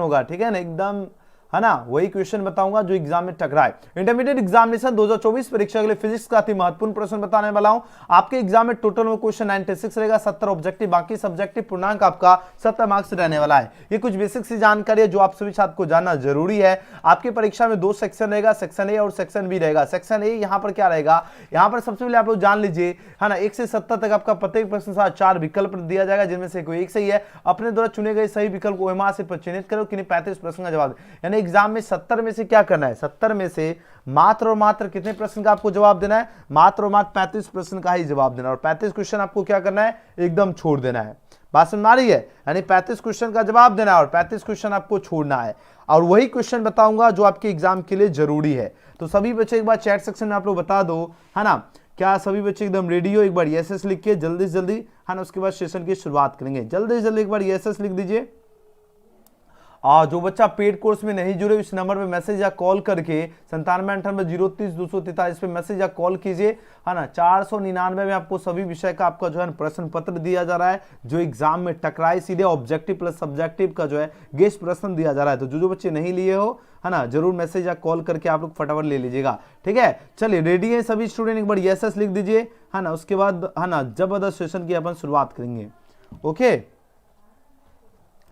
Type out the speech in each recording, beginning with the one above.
होगा, ठीक है ना, एकदम, है ना, वही क्वेश्चन बताऊंगा जो एग्जाम में टकराए। इंटरमीडिएट एग्जामिनेशन 2024 परीक्षा के लिए फिजिक्स का अति महत्वपूर्ण प्रश्न बताने वाला हूं। आपके एग्जाम में टोटल में क्वेश्चन 96 रहेगा, 70 ऑब्जेक्टिव, बाकी सब्जेक्टिव पूर्णांक आपका 70 मार्क्स रहने वाला है। ये कुछ बेसिक सी जानकारी है जो आप सभी छात्र को जानना जरूरी है। आपकी परीक्षा में 2 सेक्शन रहेगा, सेक्शन ए और सेक्शन बी रहेगा। सेक्शन ए यहाँ पर क्या रहेगा, यहाँ पर सबसे पहले आप लोग जान लीजिए, है ना, 1 से 70 तक आपका प्रत्येक प्रश्न का 4 विकल्प दिया जाएगा, जिनमें से कोई एक सही है। अपने द्वारा चुने गए सही विकल्प को वहां से चयनित करो कि 35 प्रश्न का जवाब, यानी एग्जाम में 70 में से क्या करना है, 70 में से मात्र और मात्र कितने प्रश्न का आपको जवाब देना है, मात्र और मात्र 35 प्रश्न का ही जवाब देना है। और 35 क्वेश्चन आपको क्या करना है, एकदम छोड़ देना है। बात समझ आ रही है, यानी 35 क्वेश्चन का जवाब देना है और 35 क्वेश्चन आपको छोड़ना है। और वही क्वेश्चन बताऊंगा जो आपके एग्जाम के लिए जरूरी है। तो सभी बच्चे एक बार चैट सेक्शन में आप लोग बता दो, है ना, क्या सभी बच्चे एकदम रेडी हो, एक बार यस लिख के जल्दी से जल्दी, है ना, उसके बाद सेशन की शुरुआत करेंगे। जल्दी से जल्दी एक बार यस लिख दीजिए। जो बच्चा पेड कोर्स में नहीं जुड़े, इस नंबर पे मैसेज या कॉल करके 9798 पे मैसेज या कॉल कीजिए, है ना। 499 में आपको सभी विषय का आपका जो है प्रश्न पत्र दिया जा रहा है, जो एग्जाम में टकराए, सीधे ऑब्जेक्टिव प्लस सब्जेक्टिव का जो है गेस्ट प्रश्न दिया जा रहा है। तो जो बच्चे नहीं लिए हो, है ना, जरूर मैसेज या कॉल करके आप लोग फटाफट ले लीजिएगा, ठीक है। चलिए रेडी है सभी स्टूडेंट, एक बार यस लिख दीजिए, है ना। उसके बाद, है ना, जबरदस्त सेशन की अपन शुरुआत करेंगे। ओके,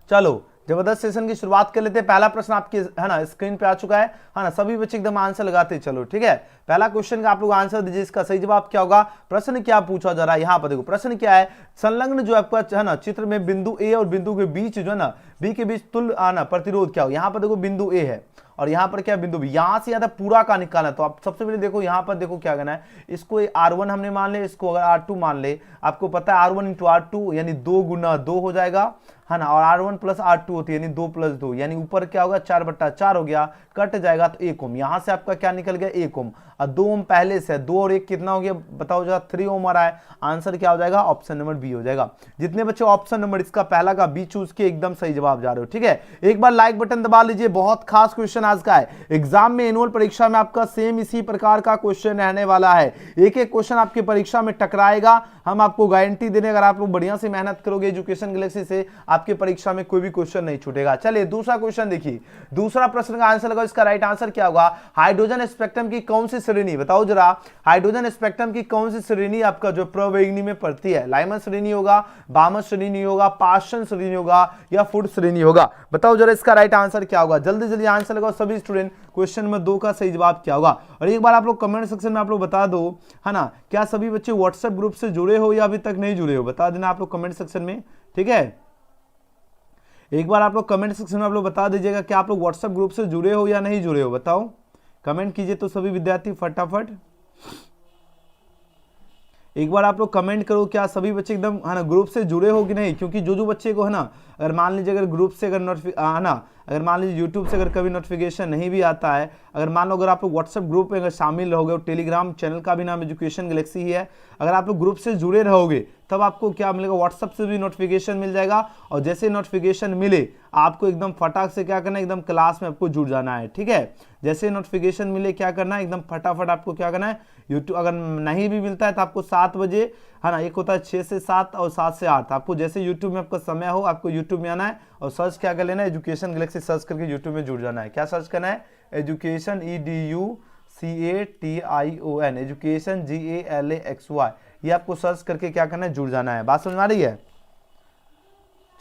चलो जबरदस्त सेशन की शुरुआत कर लेते हैं। पहला प्रश्न आपके, है ना, स्क्रीन पे आ चुका है ना, सभी बच्चे एकदम आंसर लगाते चलो, ठीक है। पहला क्वेश्चन का आप लोग आंसर दीजिए, इसका सही जवाब क्या होगा। प्रश्न क्या पूछा जा रहा है, यहाँ पर देखो प्रश्न क्या है, संलग्न जो आपका, है ना, चित्र में बिंदु ए और बिंदु के बीच जो है ना, बी के बीच तुल्य आना प्रतिरोध क्या हो। यहाँ पर देखो बिंदु ए है और यहाँ पर क्या बिंदु बी, यहाँ से ज्यादा पूरा का निकालना। तो आप सबसे पहले देखो यहाँ पर देखो क्या करना है, इसको R1 हमने मान ले, इसको अगर R2 मान ले, आपको पता है R1 × R2 यानी 2 × 2 हो जाएगा, है ना। और R1 + R2 होती है यानी 2 + 2, यानी ऊपर क्या होगा 4/4 हो गया, कट जाएगा तो 1 ओम। यहाँ से आपका क्या निकल गया 1 ओम, और 2 ओम पहले से, 2 और 1 कितना हो गया बताओ जरा, 3 ओम आ रहा है। आंसर क्या हो जाएगा, ऑप्शन नंबर बी हो जाएगा। जितने बच्चे ऑप्शन नंबर इसका पहला का बी चूज के एकदम सही जवाब जा रहे हो, ठीक है। एक बार लाइक बटन दबा लीजिए, बहुत खास क्वेश्चन आज का है। एग्जाम में एनुअल परीक्षा में आपका सेम इसी प्रकार का क्वेश्चन रहने वाला है। एक एक क्वेश्चन आपकी परीक्षा में टकराएगा, हम आपको गारंटी देने, अगर आप लोग बढ़िया से मेहनत करोगे एजुकेशन गैलेक्सी से, आपके परीक्षा में कोई भी क्वेश्चन नहीं छूटेगा। चलिए दूसरा क्वेश्चन देखिए, दूसरा प्रश्न का आंसर लगाओ। इसका राइट आंसर क्या होगा, हाइड्रोजन स्पेक्ट्रम की कौन सी श्रेणी, बताओ जरा, हाइड्रोजन स्पेक्ट्रम की कौन सी श्रेणी आपका जो प्रवेगिनी में पड़ती है। लाइमन श्रेणी होगा, बामर श्रेणी होगा, पार्सन श्रेणी होगा या फूड श्रेणी होगा, बताओ जरा इसका राइट आंसर क्या होगा। जल्दी जल्दी आंसर लगाओ सभी स्टूडेंट, क्वेश्चन नंबर 2 का सही जवाब क्या होगा। और एक बार आप लोग कमेंट सेक्शन में आप लोग बता दो, है ना, क्या सभी बच्चे व्हाट्सएप ग्रुप से जुड़े हो या अभी तक नहीं जुड़े हो, बता देना आप लोग कमेंट सेक्शन में, ठीक है। एक बार आप लोग कमेंट सेक्शन में आप लोग बता दीजिएगा कि आप लोग व्हाट्सएप ग्रुप से जुड़े हो या नहीं जुड़े हो, बताओ, कमेंट कीजिए तो सभी विद्यार्थी फटाफट। एक बार आप लोग कमेंट करो, क्या सभी बच्चे एकदम, है ना, ग्रुप से जुड़े हो कि नहीं। क्योंकि जो बच्चे को, है ना, अगर मान लीजिए अगर ग्रुप से अगर है ना, अगर मान लीजिए यूट्यूब से अगर कभी नोटिफिकेशन नहीं भी आता है, अगर मान लो अगर आप लोग व्हाट्सएप ग्रुप में अगर शामिल रहोगे, और टेलीग्राम चैनल का भी नाम एजुकेशन गैलेक्सी ही है, अगर आप लोग ग्रुप से जुड़े रहोगे तब आपको क्या मिलेगा, व्हाट्सएप से भी नोटिफिकेशन मिल जाएगा। और जैसे नोटिफिकेशन मिले आपको एकदम फटाक से क्या करना है, एकदम क्लास में आपको जुड़ जाना है, ठीक है। जैसे नोटिफिकेशन मिले क्या करना है, एकदम फटाफट आपको क्या करना है, यूट्यूब अगर नहीं भी मिलता है तो आपको 7 बजे, है ना, एक होता है 6 से 7 और 7 से 8, आपको जैसे यूट्यूब में आपका समय हो, आपको यूट्यूब में आना है और सर्च क्या कर लेना है, एजुकेशन गैलेक्सी सर्च करके यूट्यूब में जुड़ जाना है। क्या सर्च करना है, एजुकेशन EDUCATION, एजुकेशन GALAXY, ये आपको सर्च करके क्या करना है, जुड़ जाना है। बात समझ में आ रही है,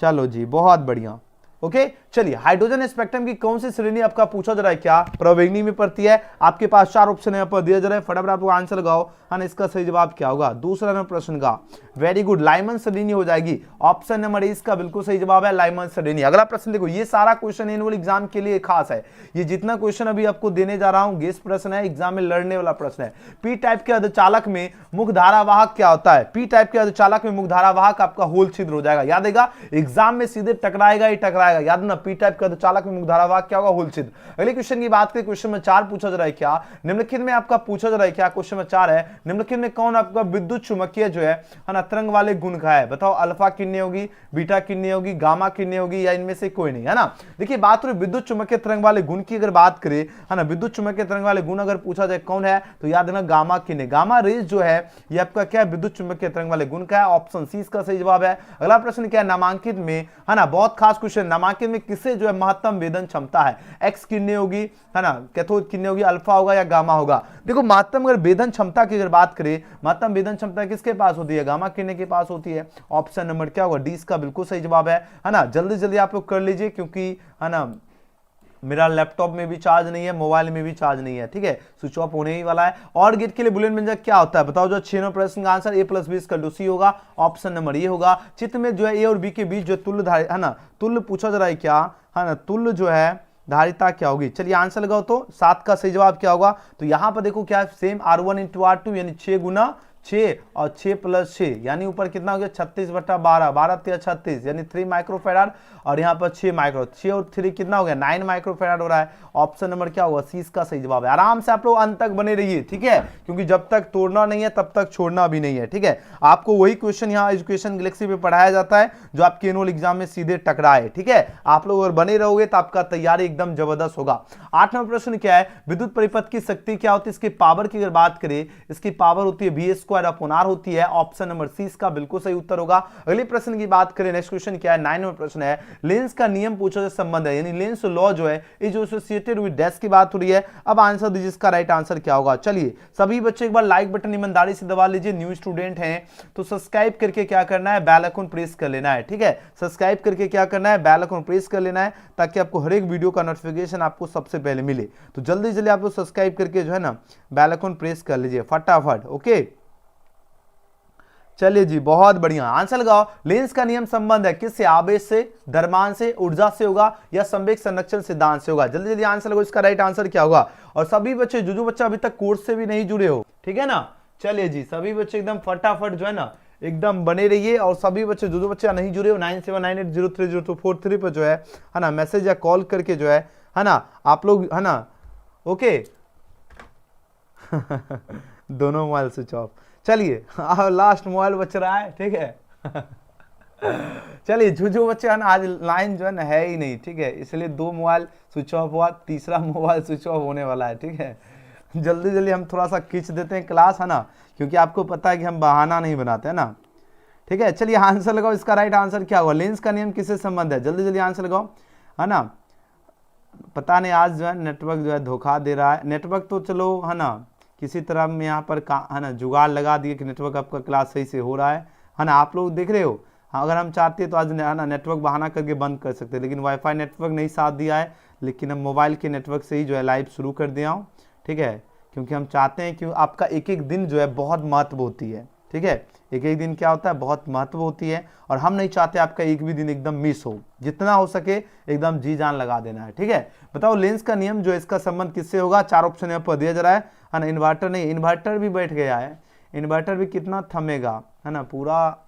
चलो जी बहुत बढ़िया। ओके चलिए, हाइड्रोजन स्पेक्ट्रम की कौन सी श्रेणी आपका पूछा जा रहा है, क्या प्रवेगिनी में पड़ती है। आपके पास 4 ऑप्शन यहाँ पर दिया जा रहा है, फटाफट आप लोग आंसर लगाओ, है ना, इसका सही जवाब क्या होगा। दूसरा नंबर प्रश्न का, वेरी गुड, लाइमन श्रेणी हो जाएगी। ऑप्शन नंबर ए इसका बिल्कुल सही जवाब है, लाइमन श्रेणी। अगला प्रश्न देखो, ये सारा क्वेश्चन एनुअल एग्जाम के लिए खास है। ये जितना क्वेश्चन अभी आपको देने जा रहा हूं गेस्ट प्रश्न है, एग्जाम में लड़ने वाला प्रश्न है। पी टाइप के अर्धचालक में मुख्य धारावाहक क्या होता है, पी टाइप के अर्धचालक में मुख्य धारावाहक आपका होल छिद्र हो जाएगा। याद देगा, एग्जाम में सीधे टकराएगा ही टकराएगा, याद ना, पी टाइप का अर्धचालक में मुख्य धारावाहक क्या होगा, होल छिद्र। अगले क्वेश्चन की बात करें, क्वेश्चन में 4 पूछा जा रहा है, क्या निम्नलिखित में आपका पूछा जा रहा है, क्या क्वेश्चन में 4 है, निम्नलिखित में कौन आपका विद्युत चुम्बकीय जो है ना तरंग वाले गुण का है, बताओ। अल्फा कितनी होगी, बीटा कितनी होगी, गामा कितनी होगी, या इनमें से कोई नहीं, है ना। देखिए बात हो विद्युत चुम्बकीय तरंग वाले गुण की, अगर बात करें, है ना, विद्युत चुम्बकीय तरंग वाले गुण अगर पूछा जाए कौन है, तो याद रखना गामा कितने, गामा रेज जो है ये आपका क्या है, विद्युत चुम्बकीय तरंग वाले गुण का है। ऑप्शन सी इसका सही जवाब है। अगला प्रश्न क्या है, नामांकित में, है ना, बहुत खास क्वेश्चन, नामांकित में किसे जो है महत्तम वेदन क्षमता है, एक्स किरणें होगी, है ना, कैथोड किरणें होगी, अल्फा होगा या गामा होगा। देखो महत्तम अगर वेदन क्षमता की अगर बात करें, महत्तम वेदन क्षमता किसके पास होती है, गामा किरणें के पास होती है। ऑप्शन नंबर क्या होगा, डी इसका बिल्कुल सही जवाब है ना। जल्दी जल्दी आप लोग कर लीजिए, क्योंकि है ना मेरा लैपटॉप में भी चार्ज नहीं है, मोबाइल में भी चार्ज नहीं है, ठीक है, स्विच ऑफ होने ही वाला है। और गेट के लिए बुलियन व्यंजक क्या होता है बताओ, जो 6 प्रश्न का आंसर a+b होगा, ऑप्शन नंबर ये होगा। चित्र में जो है ए और बी के बीच जो तुल्य धारी है ना, तुल्य पूछा जा रहा है क्या, है ना, तुल्य जो है धारिता क्या होगी। चलिए आंसर लगाओ, तो 7 का सही जवाब क्या होगा। तो यहां पर देखो क्या सेम R1 × R2 यानी 6 गुना 6 और 6 + 6 यानी ऊपर कितना हो गया 36/12, 12 × 3 = 36 यानी 3 माइक्रोफैराड, और यहाँ पर 6 माइक्रो, 6 और 3 कितना हो गया 9 माइक्रोफैराड हो रहा है। ऑप्शन नंबर क्या होगा, सी इसका सही जवाब है। आराम से आप लोग अंत तक बने रहिए, ठीक है, क्योंकि जब तक तोड़ना नहीं है तब तक छोड़ना भी नहीं है, ठीक है। आपको वही क्वेश्चन यहाँ एजुकेशन गैलेक्सी पे पढ़ाया जाता है जो आपके एनुअल एग्जाम में सीधे टकराए, ठीक है। आप लोग अगर बने रहोगे तो आपका तैयारी एकदम जबरदस्त होगा। 8 नंबर प्रश्न क्या है, विद्युत परिपथ की शक्ति क्या होती है, इसकी पावर की अगर बात करें, इसकी पावर होती है V² होती है। ऑप्शन नंबर सी इसका बिल्कुल सही उत्तर होगा। अगले प्रश्न की बात करें, नेक्स्ट क्वेश्चन क्या है, 9 नंबर प्रश्न है, लेंस का नियम पूछा जाए संबंध है, यानी लेंस लॉ जो है इज एसोसिएटेड विद डैश की बात हो रही है। अब आंसर दीजिए, इसका राइट आंसर क्या होगा। चलिए सभी बच्चे एक बार लाइक बटन ईमानदारी से दबा लीजिए। न्यू स्टूडेंट हैं तो सब्सक्राइब करके क्या करना है, बेल आइकन प्रेस कर लेना है, ठीक है। सब्सक्राइब करके क्या करना है, बेल आइकन प्रेस कर लेना है, ताकि आपको हर एक वीडियो का नोटिफिकेशन आपको सबसे पहले मिले। तो जल्दी जल्दी आप लोग सब्सक्राइब करके जो है ना बेल आइकन प्रेस कर लीजिए फटाफट, ओके। चलिए जी, बहुत बढ़िया, आंसर लगाओ। लेंस का नियम संबंध है किससे, आवेश से, द्रव्यमान से, ऊर्जा से होगा या संवेग संरक्षण सिद्धांत से होगा। जल्दी जल्दी आंसर लगाओ, इसका राइट आंसर क्या होगा। और सभी बच्चे जो बच्चा अभी तक कोर्स से भी नहीं जुड़े हो, ठीक है ना, चलिए जी सभी बच्चे एकदम फटाफट जो है ना एकदम बने रहिए। और सभी बच्चे जो बच्चा नहीं जुड़े हो 9798030243 पर जो है ना मैसेज या कॉल करके जो है ना आप लोग है ना, ओके। दोनों मोबाइल स्विच ऑफ। चलिए लास्ट मोबाइल बच रहा है, ठीक है। चलिए जो बच्चे है ना आज लाइन जो है ना है ही नहीं, ठीक है, इसलिए 2 मोबाइल स्विच ऑफ हुआ, तीसरा मोबाइल स्विच ऑफ होने वाला है, ठीक है। जल्दी जल्दी हम थोड़ा सा खींच देते हैं क्लास, है ना, क्योंकि आपको पता है कि हम बहाना नहीं बनाते, है ना, ठीक है। चलिए आंसर लगाओ, इसका राइट आंसर क्या होगा। लेंस का नियम किससे संबंध है, जल्दी जल्दी आंसर लगाओ, है ना। पता नहीं आज जो है नेटवर्क जो है धोखा दे रहा है। नेटवर्क तो चलो है ना किसी तरह में यहाँ पर है ना जुगाड़ लगा दिए कि नेटवर्क आपका क्लास सही से हो रहा है ना, आप लोग देख रहे हो। हाँ, अगर हम चाहते हैं तो आज है ना नेटवर्क बहाना करके बंद कर सकते हैं, लेकिन वाईफाई नेटवर्क नहीं साथ दिया है, लेकिन हम मोबाइल के नेटवर्क से ही जो है लाइव शुरू कर दिया हूँ, ठीक है, क्योंकि हम चाहते हैं कि आपका एक एक दिन जो है बहुत महत्व होती है, ठीक है, एक एक दिन क्या होता है बहुत महत्व होती है, और हम नहीं चाहते आपका एक भी दिन एकदम मिस हो, जितना हो सके एकदम जी जान लगा देना है, ठीक है। बताओ लेंस का नियम जो है इसका संबंध किससे होगा। 4 ऑप्शन यहाँ पर दिया जा रहा है ना। इन्वर्टर नहीं, इन्वर्टर भी बैठ गया है, इन्वर्टर भी कितना थमेगा, है ना, पूरा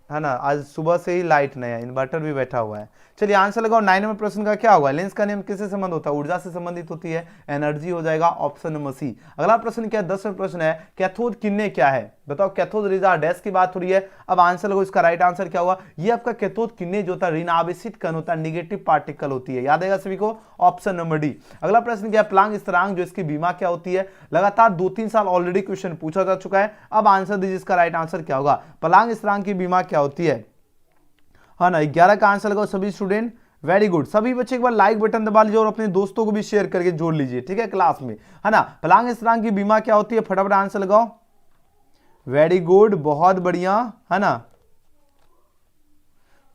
है ना, आज सुबह से ही लाइट नहीं है, इन्वर्टर भी बैठा हुआ है। चलिए आंसर लगाओ। 9 नंबर प्रश्न का क्या होगा, लेंस का नियम किससे संबंध होता है, ऊर्जा से संबंधित होती है, एनर्जी हो जाएगा, ऑप्शन नंबर सी। अगला प्रश्न क्या है, 10 नंबर प्रश्न है, कैथोड किरणें क्या है, बताओ। कैथोद रेज़ डैश की बात हो रही है। अब आंसर लगाओ, इसका राइट आंसर क्या होगा। ये आपका कैथोद किरणें जो होता है ऋण आवेशित कण होता है, निगेटिव पार्टिकल होती है, याद आएगा सभी को, ऑप्शन नंबर डी। अगला प्रश्न क्या है, प्लांक स्थिरांक जो इसकी बीमा क्या होती है। लगातार 2-3 साल ऑलरेडी क्वेश्चन पूछा जा चुका है। अब आंसर दीजिए, इसका राइट आंसर क्या होगा। प्लांक स्थिरांक की बीमा क्या होती है, हाँ ना। 11 का आंसर लगाओ सभी स्टूडेंट, वेरी गुड। सभी बच्चे एक बार लाइक बटन दबा लीजिए और अपने दोस्तों को भी शेयर करके जोड़ लीजिए, ठीक है, क्लास में, है ना। प्लांक स्थिरांक की बीमा क्या होती है, फटाफट आंसर लगाओ, वेरी गुड, बहुत बढ़िया, है ना।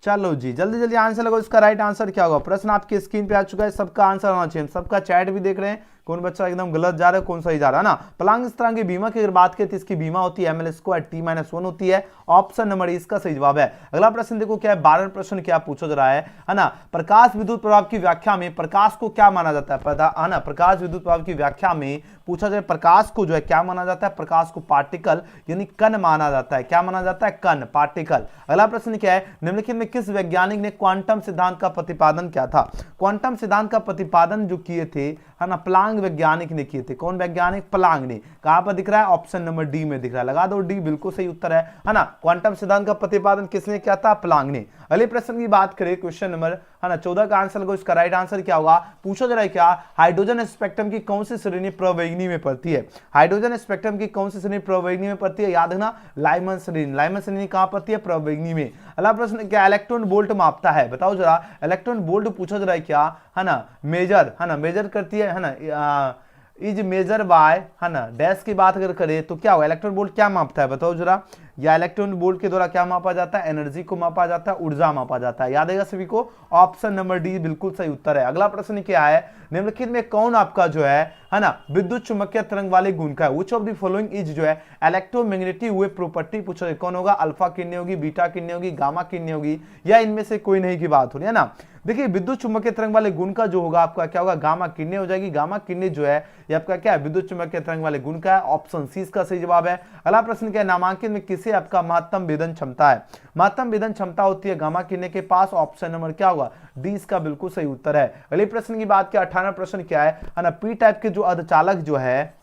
चलो जी जल्दी जल्दी आंसर लगाओ, इसका राइट आंसर क्या होगा। प्रश्न आपकी स्क्रीन पे आ चुका है, सबका आंसर होना चाहिए। सबका चैट भी देख रहे हैं, कौन बच्चा एकदम गलत जा रहा है, कौन सही जा रहा है ना। प्लांक स्थिरांक की बीमा की अगर बात करें तो इसकी बीमा होती है ml² t-1 होती है, ऑप्शन नंबर इसका सही जवाब है। अगला प्रश्न देखो क्या है, 12 प्रश्न क्या पूछा जा रहा है ना। प्रकाश विद्युत प्रभाव की व्याख्या में प्रकाश को क्या माना जाता है ना। प्रकाश विद्युत प्रभाव की व्याख्या में पूछा जाए प्रकाश को जो है क्या माना जाता है, प्रकाश को पार्टिकल यानी कण माना जाता है। क्या माना जाता है, कण, पार्टिकल। अगला प्रश्न क्या है, निम्नलिखित में किस वैज्ञानिक ने क्वांटम सिद्धांत का प्रतिपादन किया था। क्वांटम सिद्धांत का प्रतिपादन जो किए थे है ना प्लांक वैज्ञानिक ने किए थे। कौन वैज्ञानिक, प्लांक ने। कहां पर दिख रहा है, ऑप्शन नंबर डी में दिख रहा है, लगा दो डी, बिल्कुल सही उत्तर है ना। क्वांटम सिद्धांत का प्रतिपादन किसने किया था, प्लांक ने। अगले प्रश्न की बात करें, क्वेश्चन नंबर है ना 14 का आंसर लगाओ, इसका राइट आंसर क्या होगा? पूछा जा रहा है क्या, हाइड्रोजन स्पेक्ट्रम की कौन सी श्रेणी प्रवेगिनी में पड़ती है? हाइड्रोजन स्पेक्ट्रम की कौन सी श्रेणी प्रवेगिनी में पड़ती है? याद रखना लाइमन श्रेणी। लाइमन श्रेणी कहां पड़ती है? प्रवेगिनी में। अगला प्रश्न क्या इलेक्ट्रॉन वोल्ट मापता है? बताओ जरा, इलेक्ट्रॉन वोल्ट पूछा जा रहा है क्या, है ना मेजर, है ना मेजर करती है ना इज मेजर बाय, है ना डैश की बात अगर करें तो क्या होगा? इलेक्ट्रॉन वोल्ट क्या मापता है बताओ जरा? या इलेक्ट्रॉन वोल्ट के द्वारा क्या मापा जाता है? एनर्जी को मापा जाता है, ऊर्जा मापा जाता है। याद आएगा सभी को? ऑप्शन नंबर डी बिल्कुल सही उत्तर है। अगला प्रश्न क्या है, निम्नलिखित में कौन आपका जो है ना विद्युत चुंबकीय तरंग वाले गुण का है? Which of the following is जो है इलेक्ट्रोमैग्नेटिक वेव प्रॉपर्टी पूछा है। कौन होगा? अल्फा किन्नी होगी, बीटा किन्नी होगी, गामा किन्नी होगी, या इनमें से कोई नहीं की बात हो रही है ना? देखिए विद्युत चुंबकीय तरंग वाले गुण का जो होगा आपका क्या होगा? गामा किन्नी हो जाएगी। गामा किन्नी जो है ये आपका क्या है? विद्युत चुंबकीय तरंग वाले गुण का है। ऑप्शन सी इसका सही जवाब है। अगला प्रश्न क्या है, नामांकित में किसे आपका महत्तम वेदन क्षमता है? महत्तम वेदन क्षमता होती है गामा किन्नी के पास। ऑप्शन नंबर क्या होगा? डी इसका बिल्कुल सही उत्तर है। अगले प्रश्न की बात क्या 18 प्रश्न क्या है ना पी टाइप के जो अर्धचालक जो है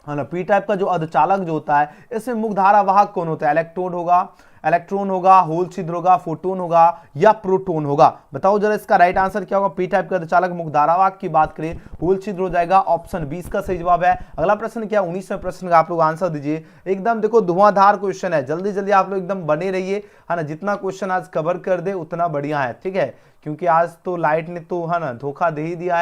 ना पी टाइप का जो अर्धचालक जो होता है इसमें मुख्य धारा वाहक कौन होता है? इलेक्ट्रॉन होगा, होल छिद्र होगा, फोटोन होगा, या प्रोटोन होगा? बताओ जरा इसका राइट आंसर क्या होगा? पी टाइप का अर्धचालक मुख्य धारावाहक की बात करें होल छिद्र हो जाएगा। ऑप्शन 20 का सही जवाब है। अगला प्रश्न क्या 19वें प्रश्न का आप लोग आंसर दीजिए। एकदम देखो धुआंधार क्वेश्चन है, जल्दी जल्दी आप लोग एकदम बने रहिए, है ना। जितना क्वेश्चन आज कवर कर दे उतना बढ़िया है, ठीक है, क्योंकि आज तो लाइट ने तो है ना धोखा दे ही दिया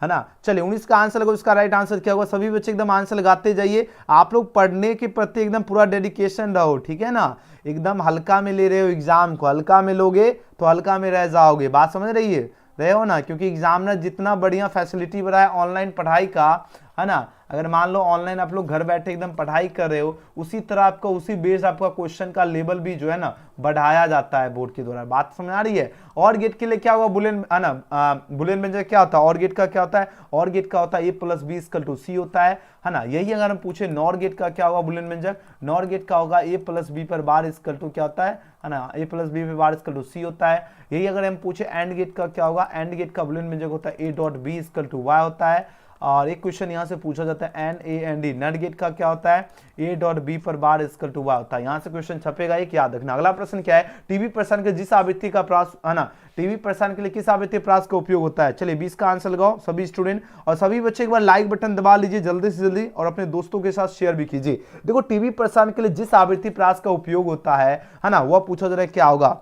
है ना। चलिए 19 का आंसर लगाओ, इसका राइट आंसर क्या होगा? सभी बच्चे एकदम आंसर लगाते जाइए। आप लोग पढ़ने के प्रति एकदम पूरा डेडिकेशन रहो, ठीक है ना। एकदम हल्का में ले रहे हो एग्जाम को, हल्का में लोगे तो हल्का में रह जाओगे, बात समझ रहे हो ना। क्योंकि एग्जामिनर जितना बढ़िया फैसिलिटी बनाया ऑनलाइन पढ़ाई का, है ना। अगर मान लो ऑनलाइन आप लोग घर बैठे एकदम पढ़ाई कर रहे हो, उसी तरह आपका उसी बेस आपका क्वेश्चन का लेवल भी जो है ना बढ़ाया जाता है बोर्ड के द्वारा। बात समझ आ रही है? और गेट के लिए क्या होगा? बुलियन, है ना बुलियन व्यंजक क्या होता है? और गेट का क्या होता है? और गेट का होता है a+b = c होता है ना। यही अगर हम पूछे नॉर गेट का क्या होगा बुलियन व्यंजक? नॉर गेट का होगा a+b पर बार = क्या होता है ना a+b पर बार = c होता है। यही अगर हम पूछे एंड गेट का क्या होगा? एंड गेट का बुलियन व्यंजक होता है a.b = y होता है। और एक क्वेश्चन यहाँ से पूछा जाता है NAND नट गेट का क्या होता है? a.b पर बार = y होता है। यहाँ से क्वेश्चन छपेगा, एक याद रखना। अगला प्रश्न क्या है, टीवी प्रसारण के जिस आवृत्ति का प्रास, है ना, टीवी प्रसारण के लिए किस आवृत्ति प्रास का उपयोग होता है? चलिए 20 का आंसर लगाओ सभी स्टूडेंट, और सभी बच्चे एक बार लाइक बटन दबा लीजिए जल्दी से जल्दी, और अपने दोस्तों के साथ शेयर भी कीजिए। देखो टीवी प्रसारण के लिए जिस आवृत्ति प्रास का उपयोग होता है ना, वह पूछा जा रहा है क्या होगा?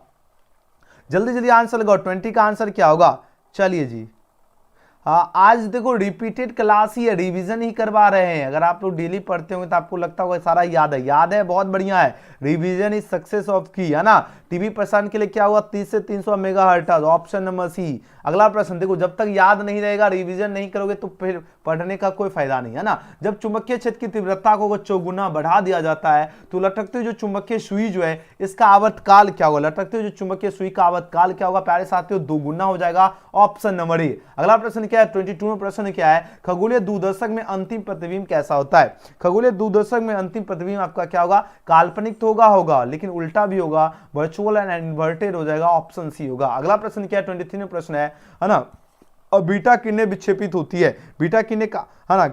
जल्दी जल्दी आंसर लगाओ। 20 का आंसर क्या होगा? चलिए जी, आज देखो रिपीटेड क्लास ही है, रिवीजन ही करवा रहे हैं। अगर आप लोग डेली पढ़ते होंगे तो आपको लगता होगा सारा याद है, बहुत बढ़िया है। रिवीजन इज सक्सेस ऑफ की, है ना। टीवी प्रसारण के लिए क्या हुआ? 30 से 300 मेगाहर्ट्ज, ऑप्शन नंबर सी। अगला प्रश्न देखो, जब तक याद नहीं रहेगा, रिवीजन नहीं करोगे तो फिर पढ़ने का कोई फायदा नहीं, है ना। जब चुंबकीय क्षेत्र की तीव्रता को 4 गुना बढ़ा दिया जाता है तो लटकती हुई जो चुंबकीय सुई जो है इसका आवर्तकाल क्या होगा? लटकती हुई जो चुंबकीय सुई का आवर्तकाल क्या होगा प्यारे साथियों? 2 गुना हो जाएगा। Option number A. अगला प्रश्न क्या है 22वां प्रश्न क्या है, खगोलीय दूरदर्शक में अंतिम प्रतिबिंब कैसा होता है? खगोलीय दूरदर्शक में अंतिम प्रतिबिंब आपका क्या होगा? काल्पनिक तो होगा लेकिन उल्टा भी होगा, वर्चुअल एंड इन्वर्टेड हो जाएगा। ऑप्शन सी होगा। अगला प्रश्न क्या है 23वां प्रश्न है ना, अब बीटा किरणें विक्षेपित होती है, बीटा किरणें का, है ना,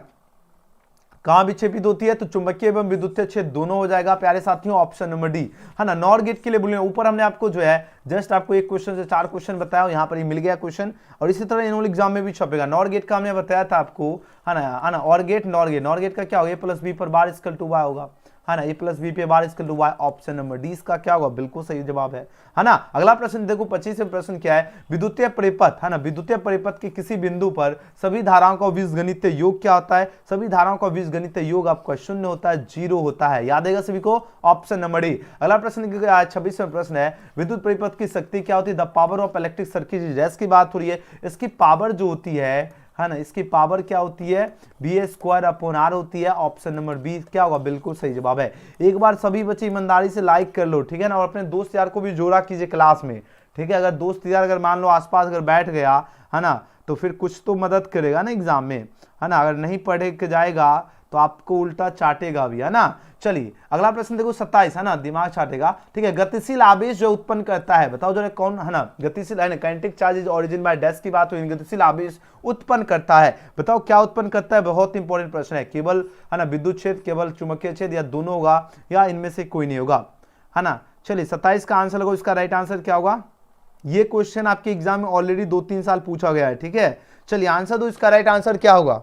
कहां विक्षेपित होती है? तो चुंबकीय एवं विद्युतीय क्षेत्र दोनों हो जाएगा प्यारे साथियों। ऑप्शन नंबर डी, है ना। नॉर गेट के लिए बोले ऊपर हमने आपको जो है जस्ट आपको एक क्वेश्चन से 4 क्वेश्चन बताया, यहाँ पर ही मिल गया क्वेश्चन, और इसी तरह एनुअल एग्जाम में भी छपेगा। नॉर गेट का हमने बताया था आपको, है ना और गेट नॉर गेट का क्या होगा? a+b पर बार = y होगा, है ना। a+b पे बार = y। ऑप्शन नंबर डी इसका क्या होगा? बिल्कुल सही जवाब है ना। अगला प्रश्न देखो 25वें प्रश्न क्या है, विद्युतीय परिपथ, है ना, विद्युतीय परिपथ के किसी बिंदु पर सभी धाराओं का बीजगणितीय योग क्या होता है? सभी धाराओं का बीजगणितीय योग आपका 0 होता है, 0 होता है। याद आएगा सभी को? Option number A. अगला प्रश्न 26वां प्रश्न है, विद्युत परिपथ की शक्ति क्या होती है? The power of electric circuit, जैस की बात हो रही है, इसकी पावर जो होती है ना, इसकी पावर क्या होती है? b² होती है। ऑप्शन नंबर बी क्या होगा? बिल्कुल सही जवाब है। एक बार सभी बच्चे ईमानदारी से लाइक कर लो, ठीक है ना, और अपने दोस्त यार को भी जोड़ा कीजिए क्लास में, ठीक है। अगर दोस्त यार अगर मान लो आसपास अगर बैठ गया, है ना, तो फिर कुछ तो मदद करेगा ना एग्जाम में, है ना। अगर नहीं पढ़े के जाएगा तो आपको उल्टा चाटेगा भी, है ना। चलिए अगला प्रश्न देखो 27, है ना, दिमाग चाटेगा, ठीक है। गतिशील आवेश जो उत्पन्न करता है, बताओ जरा कौन, है ना। गतिशील, है ना, kinetic charge is origin by dash की बात हुई, गतिशील आवेश उत्पन्न करता है, बताओ क्या उत्पन्न करता है? बहुत इंपॉर्टेंट प्रश्न है। केवल, है ना, विद्युत क्षेत्र, केवल चुंबकीय क्षेत्र, या दोनों होगा, या इनमें से कोई नहीं होगा, है ना। चलिए 27 का आंसर लगाओ, इसका राइट आंसर क्या होगा? ये क्वेश्चन आपके एग्जाम में ऑलरेडी 2-3 साल पूछा गया है, ठीक है। चलिए आंसर दो, इसका राइट आंसर क्या होगा।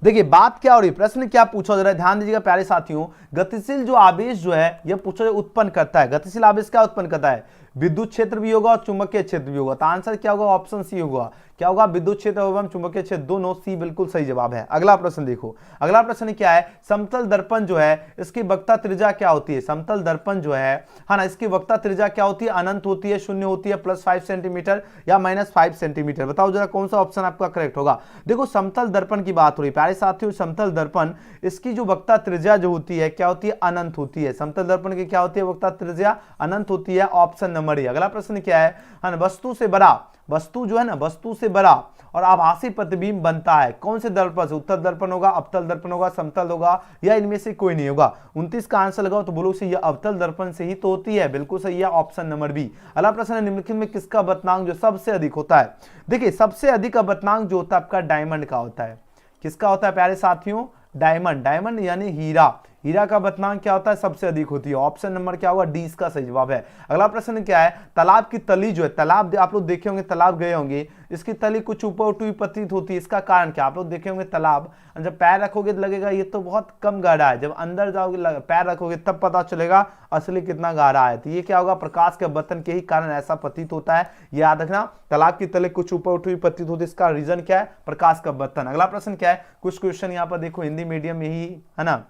देखिए बात क्या हो रही है, प्रश्न क्या पूछा जा रहा है, ध्यान दीजिएगा प्यारे साथियों। गतिशील जो आवेश जो है यह पूछा उत्पन्न करता है, गतिशील आवेश क्या उत्पन्न करता है, विद्युत क्षेत्र भी होगा और चुंबकीय क्षेत्र भी होगा। तो आंसर क्या होगा, ऑप्शन सी होगा। क्या होगा, विद्युत क्षेत्र एवं चुंबकीय क्षेत्र दोनों, सी बिल्कुल सही जवाब है। अगला प्रश्न देखो, अगला प्रश्न क्या है, समतल दर्पण जो है इसकी वक्रता त्रिज्या क्या होती है। समतल दर्पण जो है ना, इसकी वक्रता त्रिज्या क्या होती है, अनंत होती है, शून्य होती है, +5 सेंटीमीटर या -5 सेंटीमीटर। बताओ जरा कौन सा ऑप्शन आपका करेक्ट होगा। देखो समतल दर्पण की बात हो रही है प्यारे साथियों, समतल दर्पण इसकी जो वक्रता त्रिज्या जो होती है क्या होती है, अनंत होती है। समतल दर्पण की क्या होती है, वक्रता त्रिज्या अनंत होती है, ऑप्शन नंबर ए। अगला प्रश्न क्या है ना, वस्तु से बड़ा, वस्तु जो है ना वस्तु से बड़ा और आभासी प्रतिबिंब बनता है कौन से दर्पण से, उत्तल दर्पण होगा, अवतल दर्पण होगा, समतल होगा या इनमें से कोई नहीं होगा। 29 का आंसर लगाओ तो बोलो से ये अवतल दर्पण से ही तो होती है, बिल्कुल सही है, ऑप्शन नंबर बी। अगला प्रश्न है, निम्नलिखित में किसका अपवर्तनांक जो सबसे अधिक होता है। देखिए सबसे अधिक अपवर्तनांक जो होता है आपका डायमंड का होता है। किसका होता है प्यारे साथियों, डायमंड, डायमंड यानी हीरा, हीरा का अपवर्तनांक क्या होता है, सबसे अधिक होती है। ऑप्शन नंबर क्या होगा, डी इसका सही जवाब है। अगला प्रश्न क्या है, तालाब की तली जो है, तालाब आप लोग देखे होंगे, तालाब गए होंगे, इसकी तली कुछ ऊपर उठी हुई प्रतीत होती है, इसका कारण क्या, आप लोग देखे होंगे तालाब जब पैर रखोगे तो लगेगा ये तो बहुत कम गहरा है, जब अंदर जाओगे पैर रखोगे तब पता चलेगा असली कितना गहरा है। तो ये क्या होगा, प्रकाश के अपवर्तन के ही कारण ऐसा प्रतीत होता है, याद रखना। तालाब की तले कुछ ऊपर उठी हुई प्रतीत होती है, इसका रीजन क्या है, प्रकाश का अपवर्तन। अगला प्रश्न क्या है, कुछ क्वेश्चन यहाँ पर देखो हिंदी मीडियम में ही है ना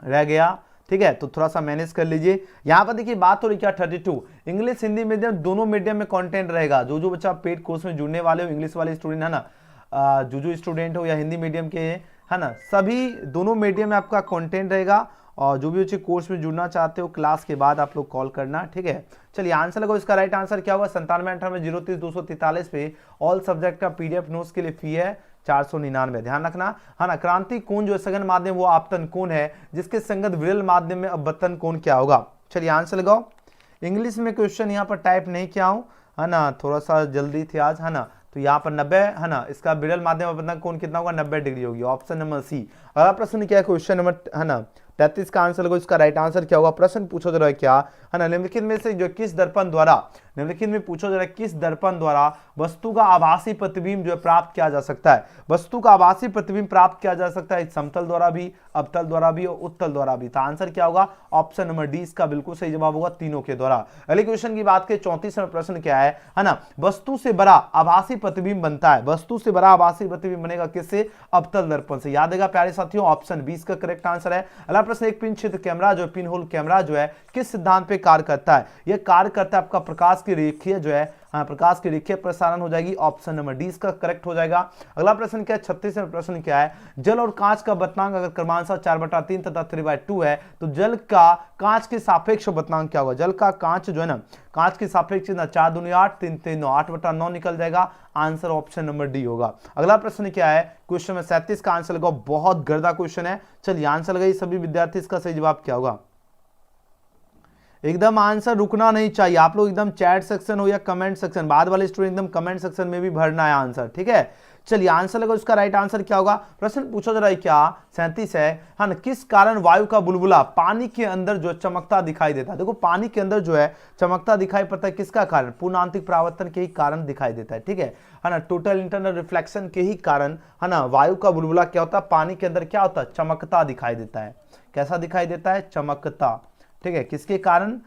रह गया, ठीक है, तो थोड़ा सा मैनेज कर लीजिए। यहाँ पर देखिए बात हो रही क्या, 32 इंग्लिश हिंदी मीडियम दोनों मीडियम में कंटेंट रहेगा। जो बच्चा पेड कोर्स में जुड़ने वाले हो, इंग्लिश वाले स्टूडेंट है ना, जो स्टूडेंट हो या हिंदी मीडियम के है ना, सभी दोनों मीडियम में आपका कंटेंट रहेगा। और जो भी बच्चे कोर्स में जुड़ना चाहते हो क्लास के बाद आप लोग कॉल करना, ठीक है। चलिए आंसर लगाओ, इसका राइट आंसर क्या होगा, 9798 पे ऑल सब्जेक्ट का PDF नोट्स के लिए फी है 499। ध्यान रखना है ना। क्रांति कोण जो सघन माध्यम वो आपतन कोण है, जिसके संगत विरल माध्यम में अपवर्तन कोण क्या होगा। चलिए आंसर लगाओ। इंग्लिश में क्वेश्चन यहाँ पर टाइप नहीं किया हूं है ना, थोड़ा सा जल्दी थी आज है ना, तो यहाँ पर 90 है ना, इसका विरल माध्यम अपवर्तन कोण कितना होगा, 90 डिग्री होगी, ऑप्शन नंबर सी। अगला प्रश्न क्या है, क्वेश्चन नंबर है ना 33 का आंसर लगो, इसका राइट आंसर क्या होगा। प्रश्न पूछा जा रहा है क्या है ना, निम्नलिखित में से जो किस दर्पण द्वारा, निम्नलिखित में पूछा जा रहा है किस दर्पण द्वारा वस्तु का आभासी प्रतिबिंब जो है प्राप्त किया जा सकता है। वस्तु का आभासी प्रतिबिंब प्राप्त किया जा सकता है समतल द्वारा भी, अवतल द्वारा भी और उत्तल द्वारा भी। तो आंसर क्या होगा, ऑप्शन नंबर डी इसका बिल्कुल सही जवाब होगा, तीनों के द्वारा। अगले क्वेश्चन की बात करें, 34वां प्रश्न क्या है ना, वस्तु से बड़ा आभासी प्रतिबिंब बनता है, वस्तु से बड़ा आभासी प्रतिबिंब बनेगा किससे, अवतल दर्पण से। याद रहेगा प्यारे साथियों, ऑप्शन 20 का करेक्ट आंसर है। अगला प्रश्न, एक पिन क्षेत्र कैमरा जो है, पिन होल कैमरा जो है किस सिद्धांत पे कार्य करता है। यह कार्य करता है आपका प्रकाश की रेखीय जो है, प्रकाश की रेखीय प्रसारण हो जाएगी, ऑप्शन नंबर डी इसका करेक्ट हो जाएगा। अगला प्रश्न क्या है, 36वां प्रश्न क्या है, जल और कांच का अपवर्तनांक अगर क्रमशः 4/3 तथा 3/2 है तो जल का कांच के सापेक्ष अपवर्तनांक क्या होगा। जल का कांच जो है ना, कांच के सापेक्ष 4 दूनी 8, 3 3 9, 8/9 निकल जाएगा, आंसर ऑप्शन नंबर डी होगा। अगला प्रश्न क्या है, क्वेश्चन में 37 का आंसर लगाओ, बहुत गर्दा क्वेश्चन है। चलिए आंसर लगाइए सभी विद्यार्थी, इसका सही जवाब क्या होगा। एकदम आंसर रुकना नहीं चाहिए, आप लोग एकदम चैट सेक्शन हो या कमेंट सेक्शन, बाद वाले स्टूडेंट एकदम कमेंट सेक्शन में भी भरना है आंसर, ठीक है। चलिए आंसर लगाओ, इसका राइट आंसर क्या होगा। प्रश्न पूछा जा रहा है क्या, 37 है ना, किस कारण वायु का बुलबुला पानी के अंदर जो चमकता दिखाई देता है। देखो पानी के अंदर जो है चमकता दिखाई पड़ता है, किसका कारण, पूर्ण आंतरिक परावर्तन के ही कारण दिखाई देता है, ठीक है ना, टोटल इंटरनल रिफ्लेक्शन के ही कारण है ना, वायु का बुलबुला क्या होता है, पानी के अंदर क्या होता है, चमकता दिखाई देता है। कैसा दिखाई देता है, चमकता, ठीक है, किसके कारण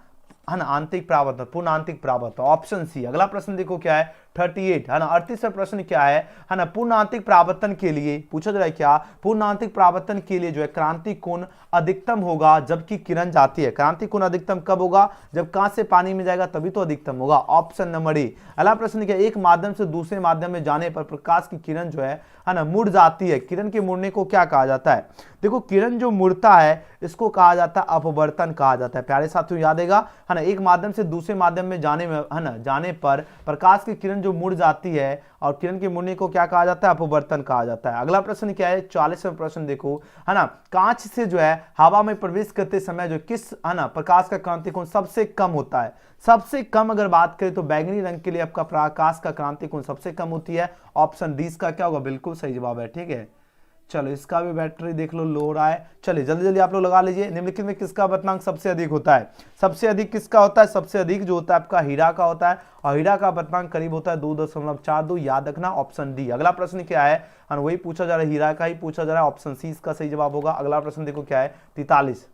है ना, आंतरिक परावर्तन, पूर्ण आंतरिक परावर्तन, ऑप्शन सी। अगला प्रश्न देखो क्या है, 38 है ना, 38वां प्रश्न क्या है ना, पूर्ण आंतरिक परावर्तन के लिए पूछा जा रहा है क्या, पूर्ण आंतरिक परावर्तन के लिए जो है क्रांति कोण अधिकतम होगा जबकि किरण जाती है। क्रांति कोण अधिकतम कब होगा, जब कांच से पानी में जाएगा तभी तो अधिकतम होगा, ऑप्शन नंबर ए। अगला प्रश्न क्या है, एक माध्यम से दूसरे माध्यम में जाने पर प्रकाश की किरण जो है ना मुड़ जाती है, किरण के मुड़ने को क्या कहा जाता है। देखो किरण जो मुड़ता है इसको कहा जाता है अपवर्तन कहा जाता है। प्यारे साथियों याद है ना, एक माध्यम से दूसरे माध्यम में जाने में है ना, जाने पर प्रकाश की किरण जो मुड़ जाती है और किरण के मुड़ने को क्या कहा जाता है, अपवर्तन कहा जाता है। अगला प्रश्न क्या है, 40वां प्रश्न देखो है ना, कांच से जो है हवा में प्रवेश करते समय जो किस है ना प्रकाश का क्रांति कोण सबसे कम होता है। सबसे कम अगर बात करें तो बैगनी रंग के लिए आपका प्रकाश का क्रांति कोण सबसे कम होती है, ऑप्शन डी का क्या होगा, बिल्कुल सही जवाब है, ठीक है। चलो इसका भी बैटरी देख लो लो हो रहा है। चलिए जल्दी जल्दी आप लोग लगा लीजिए। निम्नलिखित में किसका अपर्तनांक सबसे अधिक होता है? सबसे अधिक किसका होता है? सबसे अधिक जो होता है आपका हीरा का होता है, और हीरा का अपर्तनांक करीब होता है 2.42। याद रखना ऑप्शन डी। अगला प्रश्न क्या है? वही पूछा जा रहा है, हीरा का ही पूछा जा रहा है। ऑप्शन सी इसका सही जवाब होगा। अगला प्रश्न देखो क्या है, 43।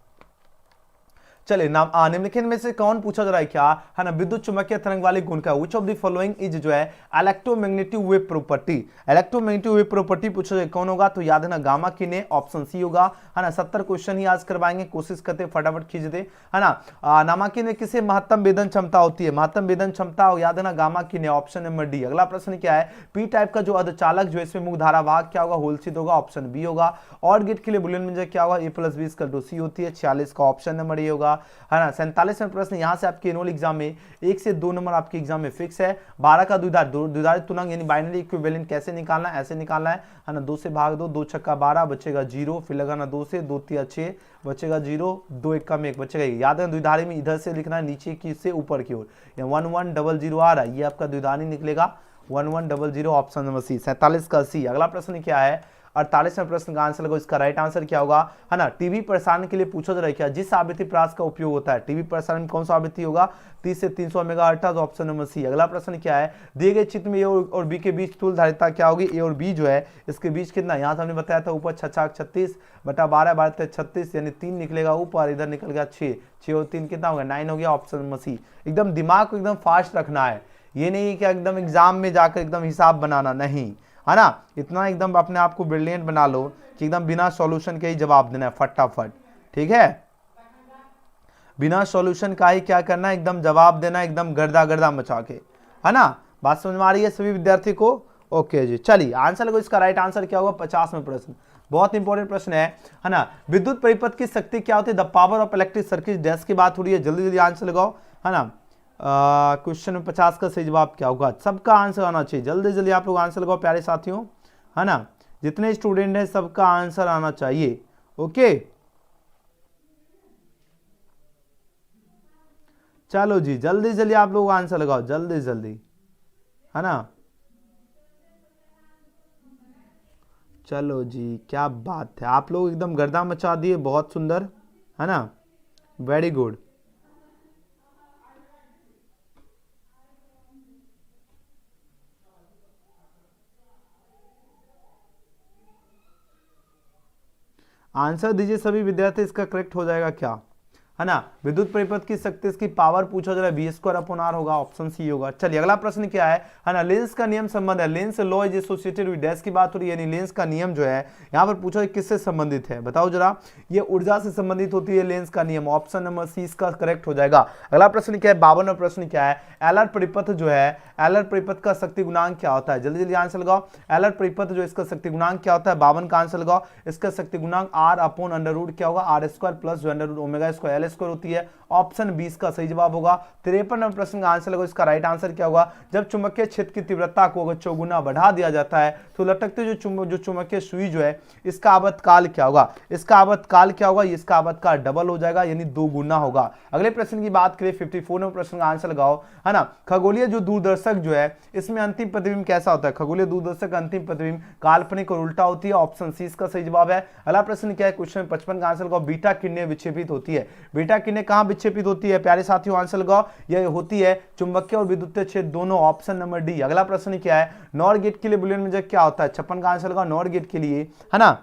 चलिए नाम निम्नलिखित में से कौन पूछा जा रहा है क्या है ना, विद्युत चुंबकीय तरंग वाले गुण का which of the following is जो है electromagnetic wave property. Electromagnetic wave property पूछा जाए कौन होगा, तो याद है ना गामा किने, ऑप्शन सी होगा, है ना। 70 क्वेश्चन ही आज करवाएंगे, कोशिश करते फटाफट खींचते, है ना। नामाकिन में किसे महत्तम वेदन क्षमता होती है? महत्तम वेदन क्षमता याद है ना गामा किने, ऑप्शन नंबर डी। अगला प्रश्न क्या है, पी टाइप का जो अर्धचालक जो इसमें मुख्य धारा भाग क्या होगा, होलसित होगा, ऑप्शन बी होगा। और गेट के लिए बुलियन में क्या होगा, ए प्लस बी इक्वल टू सी होती है, 46 का ऑप्शन नंबर ए होगा, है ना। 47वें प्रश्न यहाँ से आपके एनुअल एग्जाम में 1 से 2 नंबर आपके एग्जाम में फिक्स है। 12 का द्विधारित तुलनांक यानी बाइनरी इक्विवेलेंट कैसे निकालना है, ऐसे निकालना है ना। 2 से भाग दो, 2 छक्का 12 बचेगा 0, फिर लगाना 2 से, 2 तिया 6 बचेगा 0, 2 एक कम 1 बचेगा। याद है द्विधारी में इधर से लिखना है नीचे की से ऊपर की ओर। 1100 आ रहा है, ये आपका द्विधारी निकलेगा 1100, ऑप्शन नंबर सी। 47 का सी। अगला प्रश्न क्या है, 48वें प्रश्न का आंसर लगो। इसका राइट आंसर क्या होगा, है ना। टीवी प्रसारण के लिए पूछा जा रहा है क्या, जिस आवृत्ति प्रास का उपयोग होता है टीवी प्रसारण में कौन सा आवृत्ति होगा, 30 से 300 मेगाहर्ट्ज, ऑप्शन नंबर सी। अगला प्रश्न क्या है, दिए गए चित्र में ए और बी के बीच तुल्य धारिता क्या होगी, ए और बी जो है इसके बीच कितना, यहाँ से हमने बताया था ऊपर 36 बटा 12 12 36 यानी 3 निकलेगा ऊपर, इधर निकल गया 6, 6 और 3 कितना होगा 9 हो गया, ऑप्शन नंबर सी। एकदम दिमाग को एकदम फास्ट रखना है, ये नहीं कि एकदम एग्जाम में जाकर एकदम हिसाब बनाना, नहीं, है ना। इतना एकदम अपने आप को ब्रिलियंट बना लो कि एकदम बिना सॉल्यूशन के ही जवाब देना है फटाफट, ठीक है। बिना सॉल्यूशन का ही क्या करना है, एकदम जवाब देना, एकदम गर्दा गर्दा मचा के, है ना। बात समझ में आ रही है सभी विद्यार्थी को? ओके जी, चलिए आंसर लगो। इसका राइट आंसर क्या होगा, 50वां प्रश्न, बहुत इंपॉर्टेंट प्रश्न है ना। विद्युत परिपथ की शक्ति क्या होती है, the power of electric circuit dash की बात हो रही है। जल्दी जल्दी आंसर लगाओ, है ना। क्वेश्चन में 50 का सही जवाब क्या होगा, सबका आंसर आना चाहिए। जल्दी जल्दी आप लोग आंसर लगाओ प्यारे साथियों, है ना। जितने स्टूडेंट हैं सबका आंसर आना चाहिए, ओके। चलो जी जल्दी जल्दी आप लोग आंसर लगाओ, जल्दी जल्दी, है ना। चलो जी क्या बात है, आप लोग एकदम गर्दा मचा दिए, बहुत सुंदर, है ना, वेरी गुड। आंसर दीजिए सभी विद्यार्थी, इसका करेक्ट हो जाएगा क्या, है ना। विद्युत परिपथ की शक्ति, इसकी पावर पूछा जा रहा है, v² होगा, ऑप्शन सी होगा। चलिए अगला प्रश्न क्या है ना, लेंस का नियम संबंध है, Lenz law is associated with dash की बात हो रही है, यानी लेंस का नियम जो है यहाँ पर पूछा है किससे संबंधित है, बताओ जरा। ये ऊर्जा से संबंधित होती है लेंस का नियम, ऑप्शन नंबर सी इसका करेक्ट हो जाएगा। अगला प्रश्न क्या है, 52वां प्रश्न क्या है, एलर परिपथ जो है, एलर परिपथ का शक्ति गुणांक क्या होता है, जल्दी जल्दी आंसर लगाओ। एलर परिपथ जो इसका शक्ति गुणांक क्या होता है, 52 का आंसर लगाओ। इसका शक्ति गुणांक r/√, क्या होगा, r² प्लस जो √ω² L² होती है, ऑप्शन 20 का सही जवाब होगा। 53वें प्रश्न का आंसर लगो। इसका राइट आंसर क्या होगा, जब चुंबकीय क्षेत्र की तीव्रता को अगर 4 गुना बढ़ा दिया जाता है तो लटकते जो चुंबकीय सुई जो है इसका आवर्तकाल क्या होगा, इसका आवर्तकाल क्या होगा, इसका आवर्तकाल डबल हो जाएगा यानी 2 गुना होगा। अगले प्रश्न की बात करें, 54वें प्रश्न का आंसर लगाओ, है ना। खगोलीय जो दूरदर्शक जो है इसमें अंतिम प्रतिबिंब कैसा होता है, खगोलीय दूरदर्शक अंतिम प्रतिबिंब काल्पनिक और उल्टा होती है, ऑप्शन सी इसका सही जवाब है। अगला प्रश्न क्या है, क्वेश्चन 55 का आंसर लगाओ, बीटा किरणें विक्षेपित होती है, बीटा किरणें कहां विक्षेपित होती है प्यारे साथियों, आंसर लगाओ। यह होती है चुंबकीय और विद्युतीय क्षेत्र दोनों, ऑप्शन नंबर डी। अगला प्रश्न क्या है, नॉर गेट के लिए बुलियन में क्या होता है, 56 का आंसर लगाओ। नॉर गेट के लिए, है ना,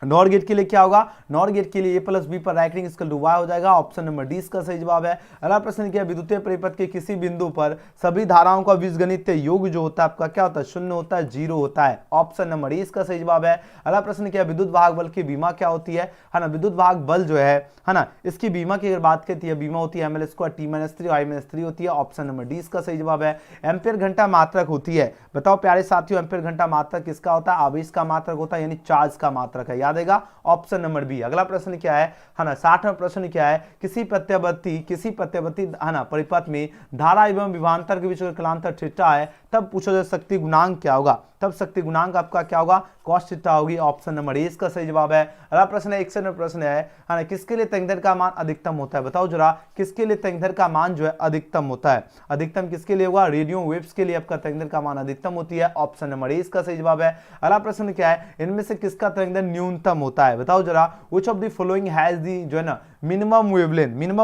नॉर गेट के लिए क्या होगा, नॉर गेट के लिए ए प्लस बी पर राइटिंग इक्वल टू वाई हो जाएगा, ऑप्शन नंबर डी इसका सही जवाब है। अगला प्रश्न क्या है, विद्युतीय परिपथ के किसी बिंदु पर सभी धाराओं का बीजगणितीय योग जो होता है आपका क्या होता है, 0 होता है, 0 होता है, ऑप्शन नंबर डी इसका सही जवाब है। अगला प्रश्न क्या है, विद्युत वाहक बल की बीमा क्या होती है ना, विद्युत वाहक बल जो है ना, इसकी बीमा की अगर बात करती है, बीमा होती है ml² t-3 i-3 होती है, ऑप्शन नंबर डी इसका सही जवाब है। एम्पियर घंटा मात्रक होती है, बताओ प्यारे साथियों, एम्पियर घंटा मात्रक किसका होता है, आवेश का मात्रक होता है यानी चार्ज का मात्रक है, याद आएगा ऑप्शन नंबर बी। अगला प्रश्न क्या है ना, 60वां प्रश्न क्या है, किसी प्रत्यावर्ती है ना परिपथ में धारा एवं विभवांतर के बीच कालांतर थीटा है, तब पूछा जाए शक्ति गुणांक क्या होगा, तब शक्ति गुणांक आपका क्या होगा, cos थीटा होगी। ऑप्शन नंबर ए इसका सही जवाब है। अगला प्रश्न है 61वां प्रश्न है ना, किसके लिए तंगधर का मान अधिकतम होता है, बताओ जरा किसके लिए तंगधर का मान जो है अधिकतम होता है, अधिकतम किसके लिए होगा, रेडियो वेव्स के लिए आपका तंगधर का मान अधिकतम होती है। ऑप्शन नंबर ए इसका सही जवाब है। अगला प्रश्न क्या है, इनमें से किसका तंगधर न्यूनतम होता है, बताओ जरा, which of the following has the जो है ना मिनिमम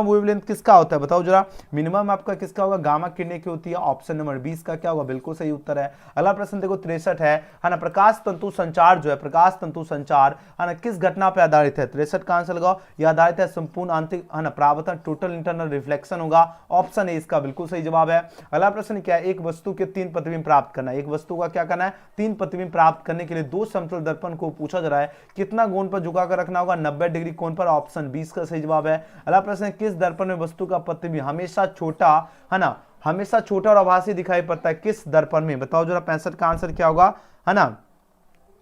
वेवलेंथ किसका होता है, बताओ जरा, मिनिमम आपका किसका होगा, गामा किरणें की होती है। ऑप्शन नंबर 20 का क्या होगा, बिल्कुल सही उत्तर है। अगला प्रश्न देखो 63 है ना, प्रकाश तंतु संचार जो है, प्रकाश तंतु संचार है ना किस घटना पर आधारित है, 63 का आंसर लगाओ, यह आधारित है संपूर्ण आंतरिक है ना परावर्तन, टोटल इंटरनल रिफ्लेक्शन होगा। ऑप्शन ए इसका बिल्कुल सही जवाब है। अगला प्रश्न क्या है, एक वस्तु के 3 प्रतिबिंब प्राप्त करना है, एक वस्तु का क्या करना है, 3 प्रतिबिंब प्राप्त करने के लिए 2 समतल दर्पण को पूछा जा रहा है, कितना कोण पर झुकाकर रखना होगा, 90 डिग्री कोण पर। ऑप्शन 20 का सही जवाब है। अगला प्रश्न है, किस दर्पण में वस्तु का प्रतिबिंब हमेशा छोटा है ना, हमेशा छोटा और आभासी दिखाई पड़ता है, किस दर्पण में, बताओ जरा, 65 का आंसर क्या होगा है ना,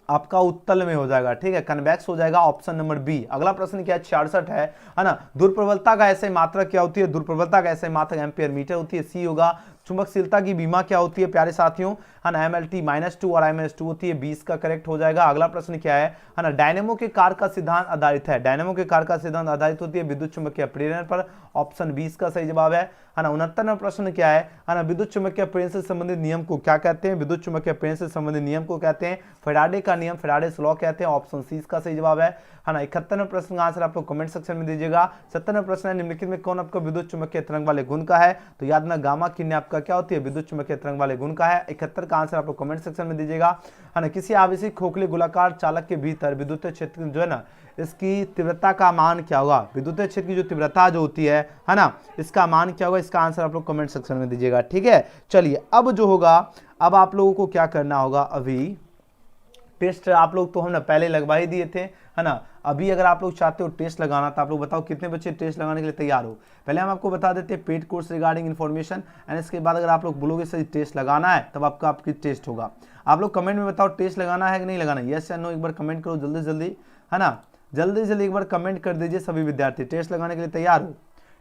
आपका उत्तल में हो जाएगा, ठीक है, कन्वेक्स हो जाएगा। Option number B. अगला प्रश्न क्या है 66 है ना, दुर्प्रबलता का ऐसे मात्रक क्या होती है, दुर्प्रबलता का ऐसे मात्रक एम्पियर मीटर होती है, सी होगा। चुंबकशीलता की बीमा क्या होती है प्यारे साथियों, है ना, MLT -2 और -2 होती है, 20 का करेक्ट हो जाएगा। अगला प्रश्न क्या है ना, डायनेमो के कार्य का सिद्धांत आधारित है, डायनेमो के कार्य का सिद्धांत आधारित होती है विद्युत चुंबकीय प्रेरण पर। ऑप्शन 20 का सही जवाब है ना। 69वां प्रश्न क्या है ना, विद्युत चुंबकीय प्रेरण से संबंधित नियम को क्या कहते हैं, विद्युत चुंबकीय प्रेरण से संबंधित नियम को कहते हैं फैराडे का नियम, फैराडेस लॉ कहते हैं। ऑप्शन सी का सही जवाब है ना। 71वें प्रश्न का आंसर आप लोग कमेंट सेक्शन में दीजिएगा। 70वां प्रश्न है, निम्नलिखित में कौन आपका विद्युत चुंबकीय तरंग वाले गुण का है, तो याद ना गामा किरणें आपका क्या होती है, विद्युत चुंबकीय तरंग वाले गुण का है। 71 का आंसर आप लोग कमेंट सेक्शन में दीजिएगा, है ना। किसी आवेशित खोखले गोलाकार चालक के भीतर विद्युत क्षेत्र जो है ना, इसकी तीव्रता का मान क्या होगा, विद्युत क्षेत्र की जो तीव्रता जो होती है ना, इसका मान क्या होगा, इसका आंसर आप लोग कमेंट सेक्शन में दीजिएगा, ठीक है। चलिए अब जो होगा, अब आप लोगों को क्या करना होगा, अभी टेस्ट आप लोग तो हमने पहले लगवा ही दिए थे, है ना। अभी अगर आप लोग चाहते हो टेस्ट लगाना, तो आप लोग बताओ कितने बच्चे टेस्ट लगाने के लिए तैयार हो। पहले हम आपको बता देते हैं paid course regarding information, and इसके बाद अगर आप लोग बोलोगे सही टेस्ट लगाना है, तब आपका आपकी टेस्ट होगा। आप लोग कमेंट में बताओ टेस्ट लगाना है कि नहीं लगाना, यस या नो एक बार कमेंट करो जल्दी जल्दी, है ना, जल्दी जल्दी एक बार कमेंट कर दीजिए सभी विद्यार्थी, टेस्ट लगाने के लिए तैयार हो,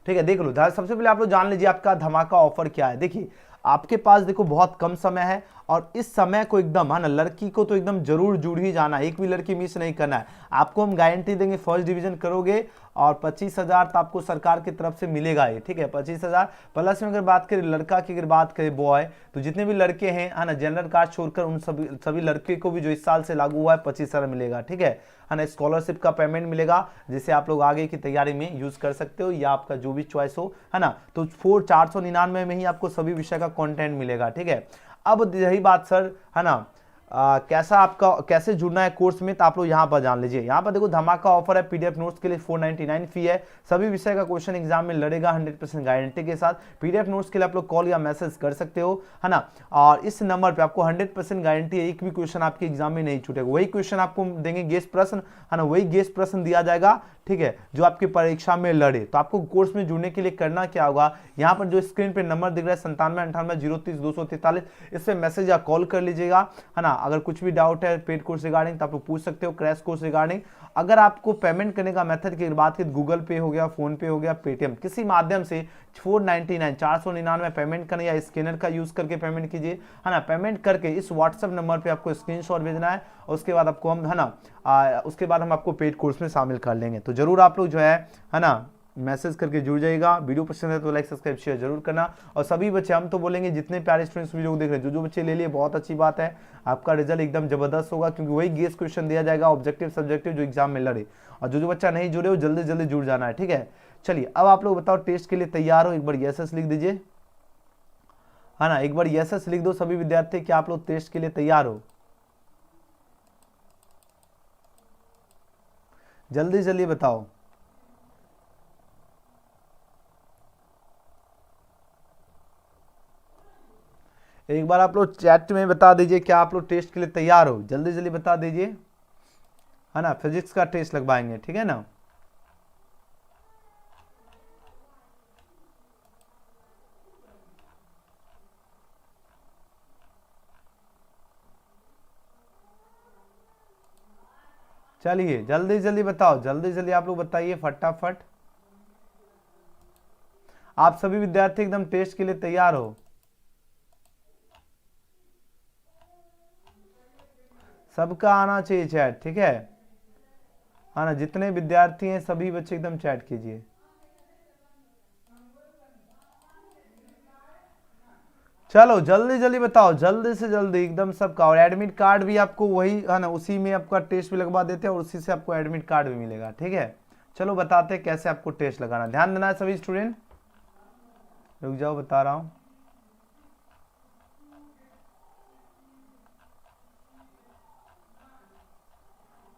ठीक है। देख लो, सबसे पहले आप लोग जान लीजिए आपका धमाका ऑफर क्या है। देखिए आपके पास देखो बहुत कम समय है, और इस समय को एकदम, है ना, लड़की को तो एकदम जरूर जुड़ ही जाना है, एक भी लड़की मिस नहीं करना है। आपको हम गारंटी देंगे फर्स्ट डिवीजन करोगे और 25,000 तो आपको सरकार की तरफ से मिलेगा ही, ठीक है, 25,000 प्लस में। अगर बात करें लड़का की, अगर बात करें बॉय, तो जितने भी लड़के हैं, है ना, जनरल कास्ट छोड़कर उन सभी लड़के को भी जो इस साल से लागू हुआ है 25,000 मिलेगा, ठीक है ना। स्कॉलरशिप का पेमेंट मिलेगा, जिसे आप लोग आगे की तैयारी में यूज कर सकते हो, या आपका जो भी चॉइस हो, है ना। तो 499 में ही आपको सभी विषय का कंटेंट मिलेगा, ठीक है। अब यही बात सर, है ना, कैसा आपका कैसे जुड़ना है कोर्स में, तो आप लोग यहाँ पर जान लीजिए। यहाँ पर देखो धमाका ऑफर है, पीडीएफ नोट्स के लिए 499 फी है, सभी विषय का क्वेश्चन एग्जाम में लड़ेगा 100% गारंटी के साथ। पीडीएफ नोट्स के लिए आप लोग कॉल या मैसेज कर सकते हो, है ना, और इस नंबर पे आपको 100% गारंटी है, एक भी क्वेश्चन आपके एग्जाम में नहीं छूटेगा। वही क्वेश्चन आपको देंगे गेस्ट प्रश्न, है ना, वही गेस्ट प्रश्न दिया जाएगा, ठीक है, जो आपकी परीक्षा में लड़े। तो आपको कोर्स में जुड़ने के लिए करना क्या होगा, यहाँ पर जो स्क्रीन पे नंबर दिख रहा है 9798 इस पे मैसेज या कॉल कर लीजिएगा, है ना। अगर कुछ भी डाउट है पेड कोर्स रिगार्डिंग, तो आप लोग पूछ सकते हो, क्रैश कोर्स रिगार्डिंग। अगर आपको पेमेंट करने का मेथड की बात की, गूगल पे हो गया, फोन पे हो गया, पेटीएम, किसी माध्यम से 499 पेमेंट करना, या स्कैनर का यूज करके पेमेंट कीजिए, है ना। पेमेंट करके इस व्हाट्सएप नंबर पे आपको स्क्रीनशॉट भेजना है, और उसके बाद आपको हम, है ना, उसके बाद हम आपको पेड कोर्स में शामिल कर लेंगे। तो जरूर आप लोग जो है ना, मैसेज करके जुड़ जाइएगा। वीडियो पसंद है तो लाइक सब्सक्राइब शेयर जरूर करना। और सभी बच्चे, हम तो बोलेंगे जितने प्यारे स्टूडेंट्स वीडियो को देख रहे हैं, जो बच्चे ले लिए बहुत अच्छी बात है, आपका रिजल्ट एकदम जबरदस्त होगा, क्योंकि वही गेस क्वेश्चन दिया जाएगा ऑब्जेक्टिव सब्जेक्टिव जो एग्जाम में लड़े। और जो बच्चा नहीं जुड़े हो जल्दी जल्दी जुड़ जाना है, ठीक है। चलिए अब आप लोग बताओ टेस्ट के लिए तैयार हो, एक बार यस लिख दीजिए, है ना, एक बार यस लिख दो सभी विद्यार्थी कि आप लोग टेस्ट के लिए तैयार हो, जल्दी जल्दी बताओ। एक बार आप लोग चैट में बता दीजिए क्या आप लोग टेस्ट के लिए तैयार हो, जल्दी जल्दी बता दीजिए, है ना। फिजिक्स का टेस्ट लगवाएंगे, ठीक है ना। चलिए जल्दी जल्दी बताओ, जल्दी जल्दी आप लोग बताइए फटाफट। आप सभी विद्यार्थी एकदम टेस्ट के लिए तैयार हो? सबका आना चाहिए चैट, ठीक है? हाँ ना, जितने विद्यार्थी हैं सभी बच्चे एकदम चैट कीजिए। चलो जल्दी जल्दी बताओ, जल्दी से जल्दी एकदम सबका। और एडमिट कार्ड भी आपको वही है ना, उसी में आपका टेस्ट भी लगवा देते हैं और उसी से आपको एडमिट कार्ड भी मिलेगा, ठीक है? चलो बताते हैं कैसे आपको टेस्ट लगाना, ध्यान देना है सभी स्टूडेंट। रुक जाओ बता रहा हूँ।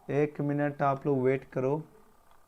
एक मिनट आप लोग वेट करो।